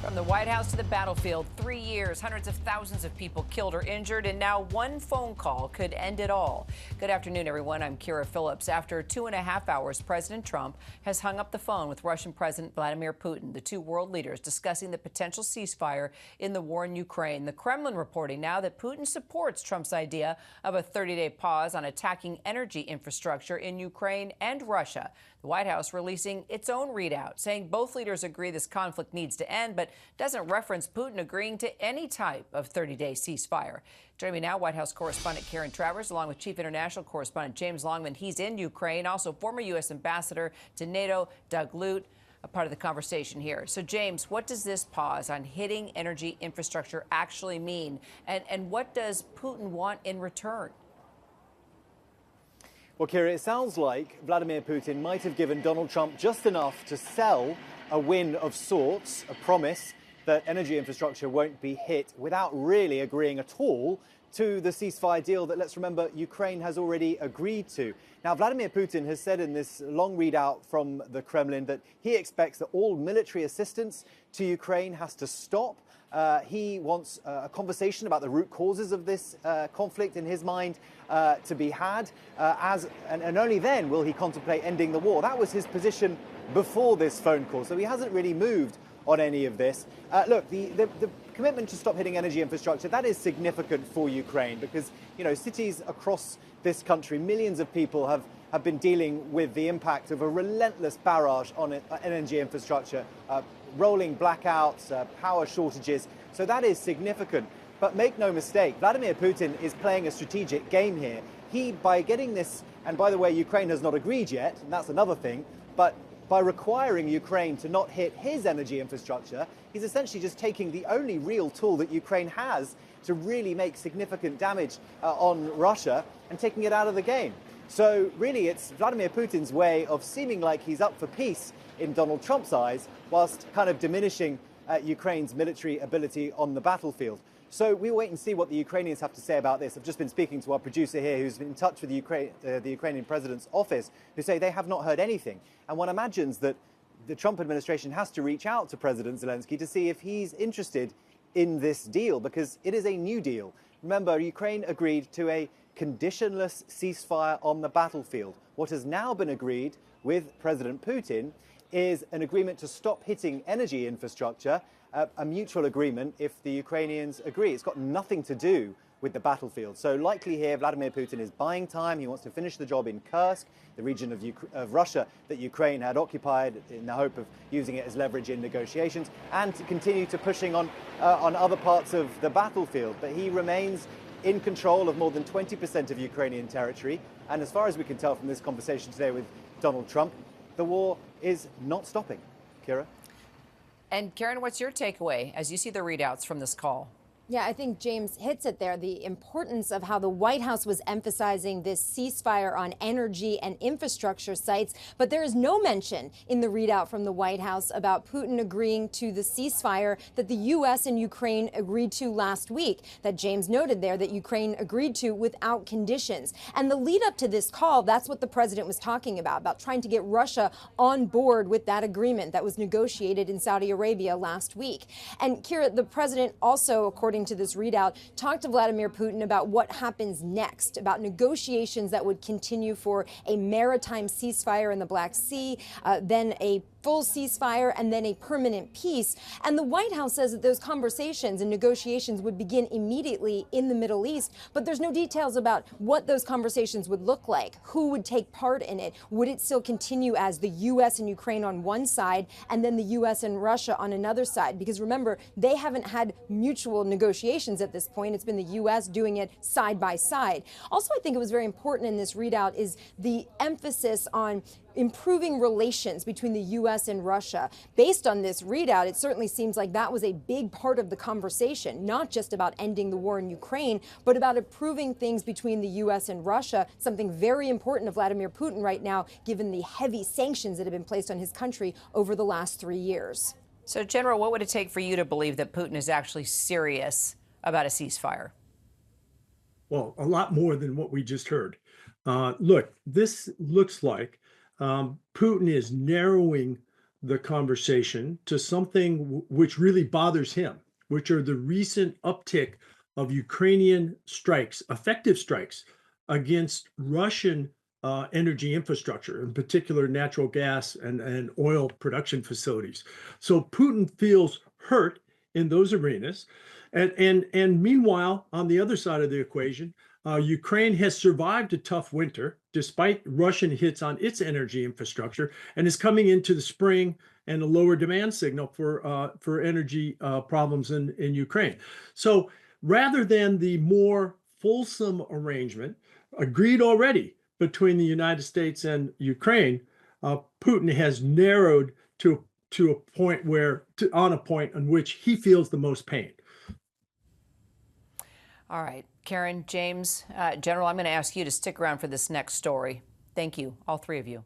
From the White House to the battlefield, 3 years, hundreds of thousands of people killed or injured, and now one phone call could end it all. Good afternoon, everyone. I'm Kira Phillips. After 2.5 hours, President Trump has hung up the phone with Russian President Vladimir Putin, the two world leaders discussing the potential ceasefire in the war in Ukraine. The Kremlin reporting now that Putin supports Trump's idea of a 30-day pause on attacking energy infrastructure in Ukraine and Russia. The White House releasing its own readout, saying both leaders agree this conflict needs to end, but doesn't reference Putin agreeing to any type of 30-day ceasefire. Joining me now, White House correspondent Karen Travers, along with Chief International Correspondent James Longman. He's in Ukraine. Also, former U.S. Ambassador to NATO, Doug Lute, a part of the conversation here. So, James, what does this pause on hitting energy infrastructure actually mean? And what does Putin want in return? Well, Kira, it sounds like Vladimir Putin might have given Donald Trump just enough to sell a win of sorts, a promise that energy infrastructure won't be hit, without really agreeing at all to the ceasefire deal that, let's remember, Ukraine has already agreed to. Now, Vladimir Putin has said in this long readout from the Kremlin that he expects that all military assistance to Ukraine has to stop. He wants a conversation about the root causes of this conflict, in his mind, to be had, and only then will he contemplate ending the war. That was his position before this phone call, so he hasn't really moved on any of this. Look, the commitment to stop hitting energy infrastructure, that is significant for Ukraine because, you know, cities across this country, millions of people have been dealing with the impact of a relentless barrage on energy infrastructure, rolling blackouts, power shortages. So that is significant. But make no mistake, Vladimir Putin is playing a strategic game here. He, by getting this, and by the way, Ukraine has not agreed yet, and that's another thing, but by requiring Ukraine to not hit his energy infrastructure, he's essentially just taking the only real tool that Ukraine has to really make significant damage on Russia and taking it out of the game. So really, it's Vladimir Putin's way of seeming like he's up for peace in Donald Trump's eyes, whilst kind of diminishing Ukraine's military ability on the battlefield. So we'll wait and see what the Ukrainians have to say about this. I've just been speaking to our producer here, who's been in touch with the Ukrainian president's office, who say they have not heard anything. And one imagines that the Trump administration has to reach out to President Zelensky to see if he's interested in this deal, because it is a new deal. Remember, Ukraine agreed to a conditionless ceasefire on the battlefield. What has now been agreed with President Putin is an agreement to stop hitting energy infrastructure, a mutual agreement if the Ukrainians agree. It's got nothing to do with the battlefield. So likely here, Vladimir Putin is buying time. He wants to finish the job in Kursk, the region of Russia that Ukraine had occupied, in the hope of using it as leverage in negotiations, and to continue to pushing on other parts of the battlefield. But he remains in control of more than 20% of Ukrainian territory. And as far as we can tell from this conversation today with Donald Trump, the war is not stopping. Kira? And Karen, what's your takeaway as you see the readouts from this call? Yeah, I think James hits it there, the importance of how the White House was emphasizing this ceasefire on energy and infrastructure sites. But there is no mention in the readout from the White House about Putin agreeing to the ceasefire that the U.S. and Ukraine agreed to last week, that James noted there that Ukraine agreed to without conditions. And the lead up to this call, that's what the president was talking about trying to get Russia on board with that agreement that was negotiated in Saudi Arabia last week. And Kira, the president also, according to this readout, talked to Vladimir Putin about what happens next, about negotiations that would continue for a maritime ceasefire in the Black Sea, then a full ceasefire, and then a permanent peace. And the White House says that those conversations and negotiations would begin immediately in the Middle East, but there's no details about what those conversations would look like, who would take part in it. Would it still continue as the U.S. and Ukraine on one side, and then the U.S. and Russia on another side? Because remember, they haven't had mutual negotiations at this point. It's been the U.S. doing it side by side. Also, I think it was very important in this readout is the emphasis on improving relations between the U.S. and Russia. Based on this readout, it certainly seems like that was a big part of the conversation, not just about ending the war in Ukraine, but about improving things between the U.S. and Russia, something very important to Vladimir Putin right now, given the heavy sanctions that have been placed on his country over the last 3 years. So, General, what would it take for you to believe that Putin is actually serious about a ceasefire? Well, a lot more than what we just heard. Look, this looks like Putin is narrowing the conversation to something which really bothers him, which are the recent uptick of Ukrainian strikes, effective strikes against Russian energy infrastructure, in particular natural gas and oil production facilities. So Putin feels hurt in those arenas. And meanwhile, on the other side of the equation, Ukraine has survived a tough winter despite Russian hits on its energy infrastructure, and is coming into the spring and a lower demand signal for energy problems in Ukraine. So rather than the more fulsome arrangement agreed already between the United States and Ukraine, Putin has narrowed to a point on a point on which he feels the most pain. All right, Karen, James, General, I'm going to ask you to stick around for this next story. Thank you, all three of you.